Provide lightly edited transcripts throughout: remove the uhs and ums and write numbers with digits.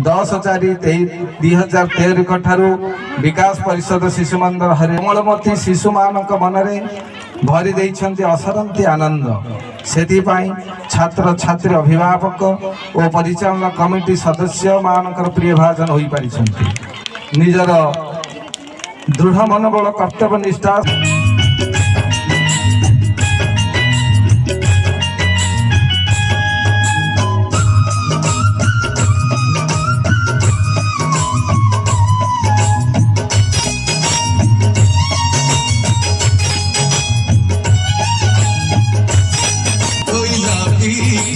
10/4/2013 ठारू विकास परिषद शिशु मंदिर हरिमलमती शिशु मान मनरे भरी देइछन्ति असरंती आनंद से छात्र छात्री अभिभावक और परिचालन कमिटी सदस्य मानकर प्रिय भाजन हो पारि निजर दृढ़ मनोबल कर्तव्य निष्ठा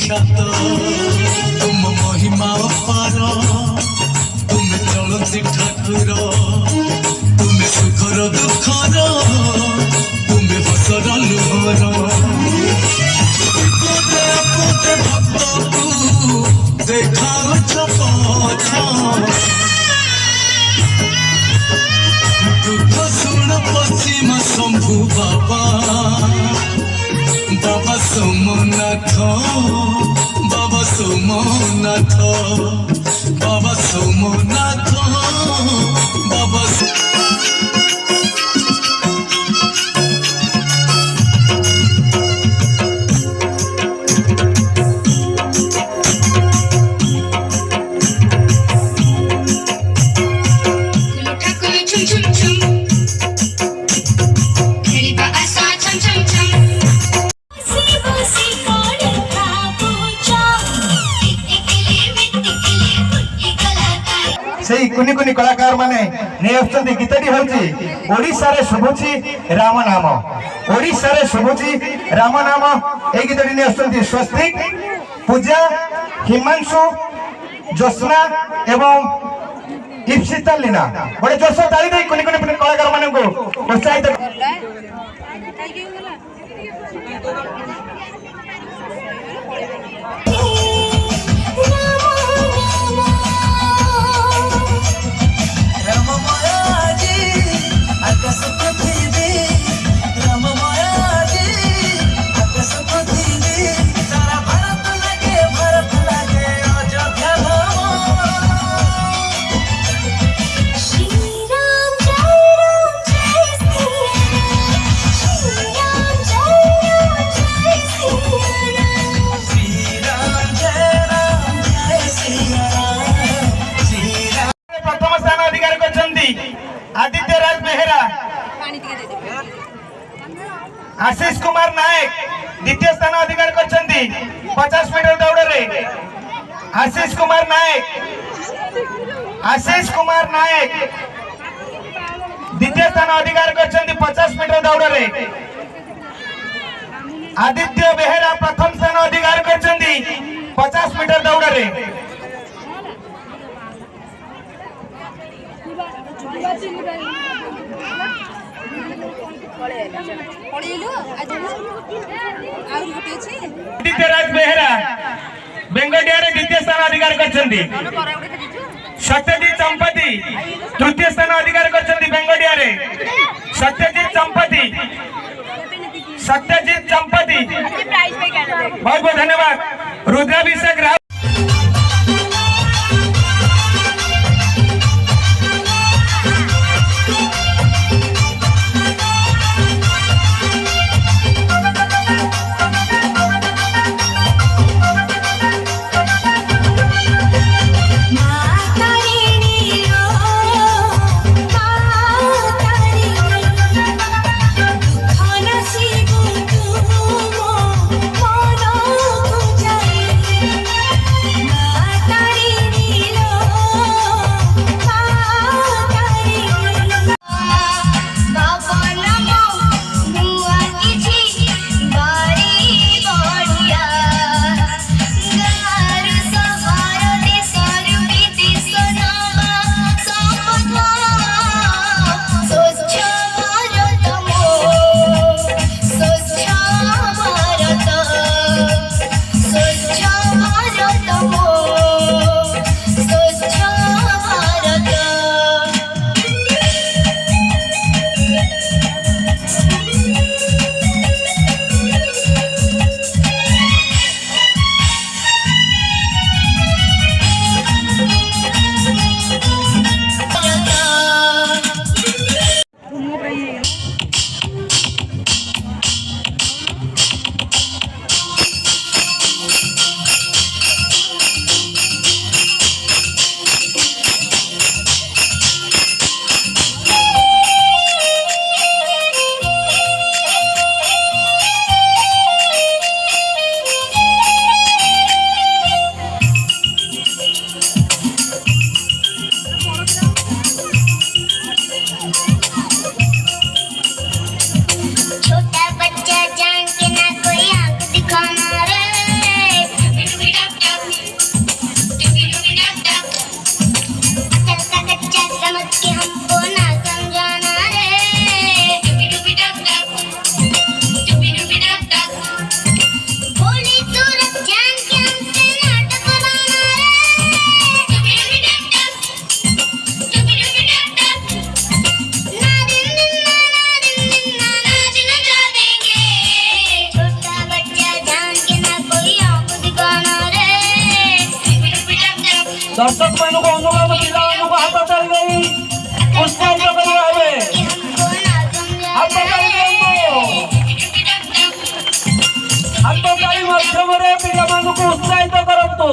तुम महिमा पार तुम चलती ठाकुर तुम सुखर दुखर तुम हसर लुहर भक्त को देखा दुख शुण पश्चिम शंभु बाबा बाबा सोमनाथ बाबा सोमनाथ बाबा सोमनाथ बाबा कुनि कुनि कलाकार माने ने गीतटी होची ओडिसा रे शुभुची राम नाम ओडिसा रे शुभुची राम नाम ए गीतटी ने स्वस्तिक पूजा हिमांशु ज्योत्ना एवं इप्सिता लीना बड़े जोर से ताली दे कुनि कुनि कलाकार माने को प्रोत्साहित आदित्य राज बेहरा आशीष कुमार नायक द्वितीय स्थान अधिकार कर 50 मीटर दौड़ रे आशीष कुमार नायक द्वितीय स्थान अधिकार कर 50 मीटर दौड़ रे आदित्य बेहरा प्रथम स्थान अधिकार कर 50 मीटर दौड़ रे आदित्य राज बेहरा बेंगडिया द्वितीय स्थान अधिकार कर सत्यजीत चंपती तृतीय स्थान अधिकार कर बेंगडिया सत्यजीत चंपती बहुत बहुत धन्यवाद रुद्राभिषेक राव दर्शक मानक अनुरोध पिला हाथ ताली नहीं उत्साहित करवा हाथ ताली हाथ ताली माध्यम पिला उत्साहित करतु।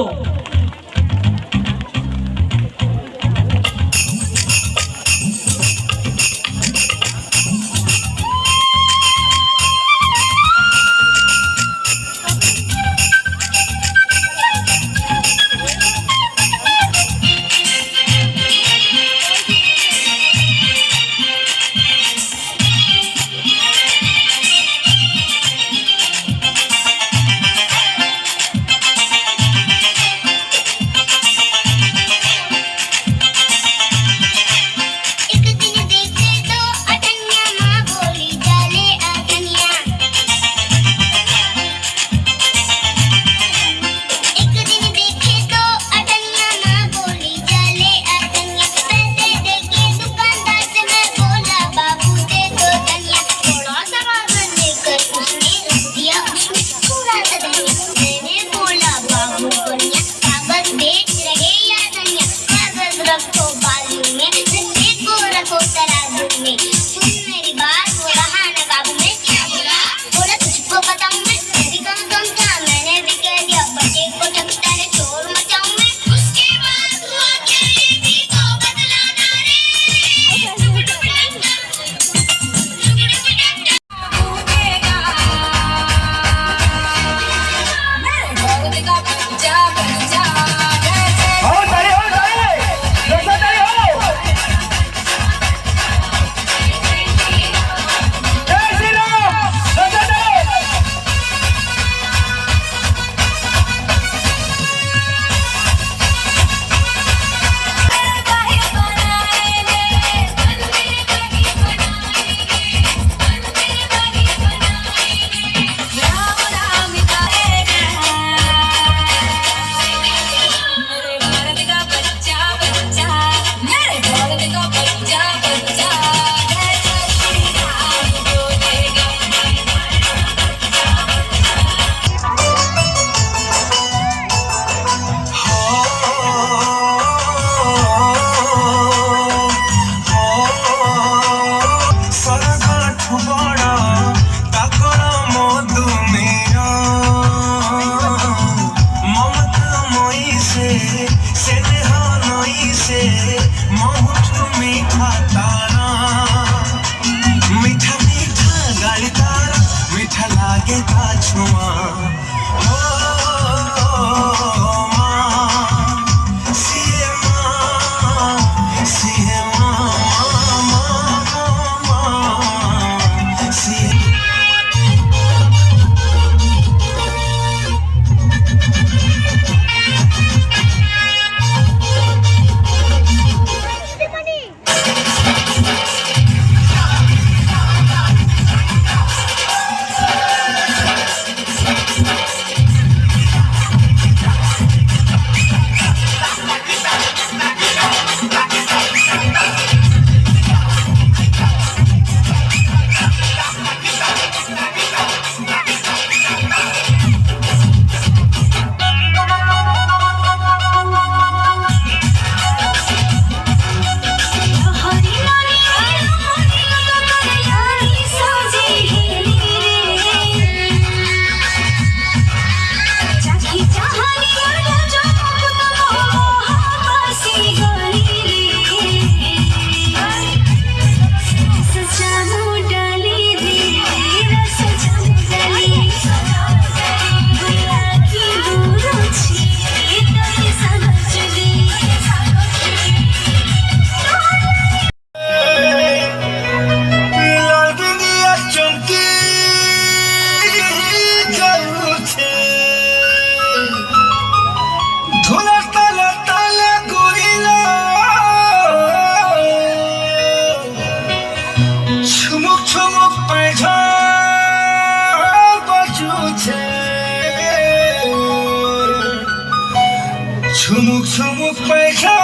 झुमुक झुमुक पैसा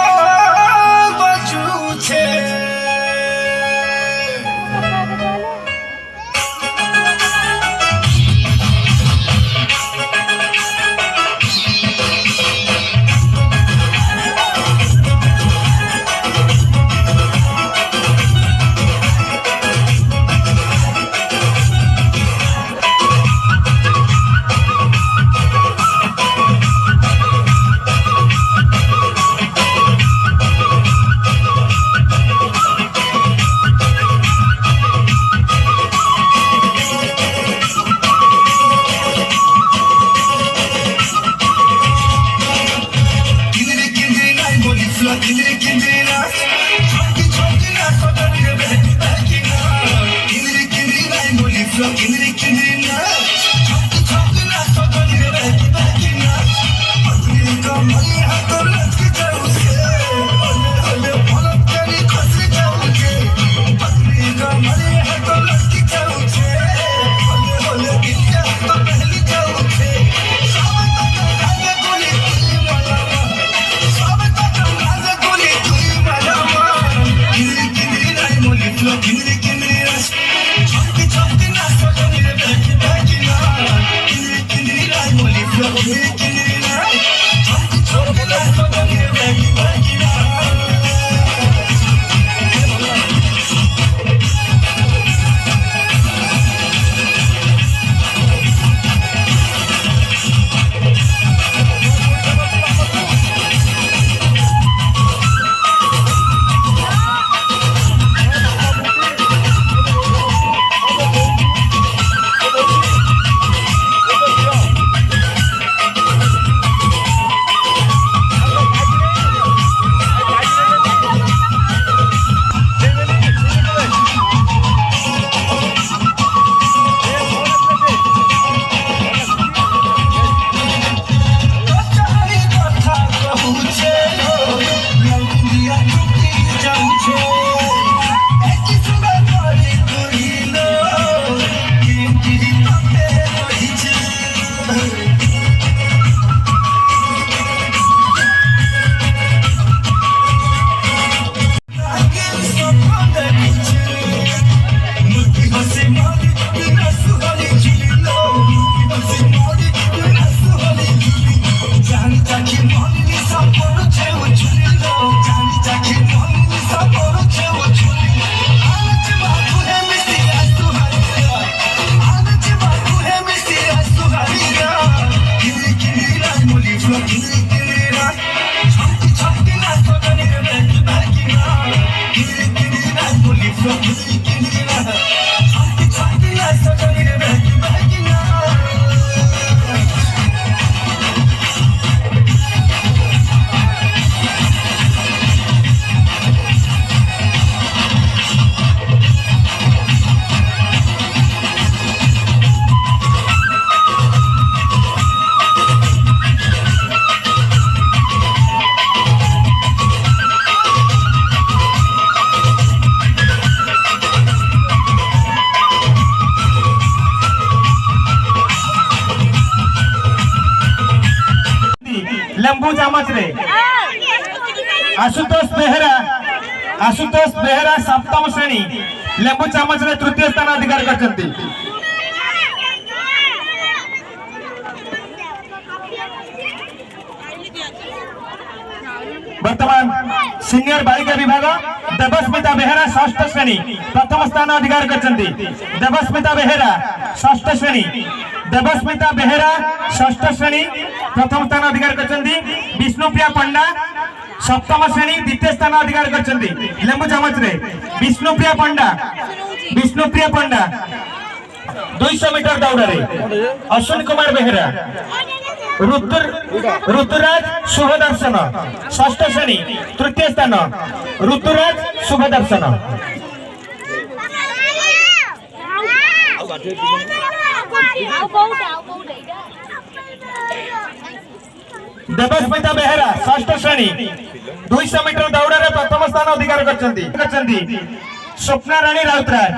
बजू छे। कमरी हाथ लटकी जाऊचे होले होले पलक करी खसी जाऊचे पतली कमरी हाथ लटकी जाऊचे होले होले गिट्टा तो पहली जाऊचे सब तक लागे गोली तुई मलावा सब तक लागे गोली तुई मलावा किनी किनी राई मोली फ्लो किनी किनी रस छक्की छक्की ना सजनी रे बैठी बैठी ना किनी किनी राई मोली फ्लो किनी किनी राई छक्की छक्की ना सजनी रे बैठी बैठी ना लंबू चामच रे आशुतोष बेहरा सप्तम श्रेणी लेंबू चामच रे तृतीय स्थान अधिकार करछंती। वर्तमान सीनियर बालिका विभाग देवस्मिता बेहरा षष्ठ श्रेणी प्रथम स्थान अधिकार करछंती। देवस्मिता बेहरा षष्ठ श्रेणी देवस्मिता बेहरा षष्ठ श्रेणी प्रथम स्थान अधिकार करछंती। विष्णुप्रिया पंडा सप्तम श्रेणी द्वितीय स्थान अधिकार करछंती। लेंबू चामच रे विष्णुप्रिया पंडा 200 मीटर दौड़ रे अश्विन कुमार बेहरा ऋतुराज शुभदर्शन षष्ठ श्रेणी तृतीय स्थान ऋतुराज शुभदर्शन। देवस्मिता बेहरा षष्ठ श्रेणी 200 मीटर दौड़ रे प्रथम स्थान अधिकार करछंती। स्वप्ना राणी राउतराय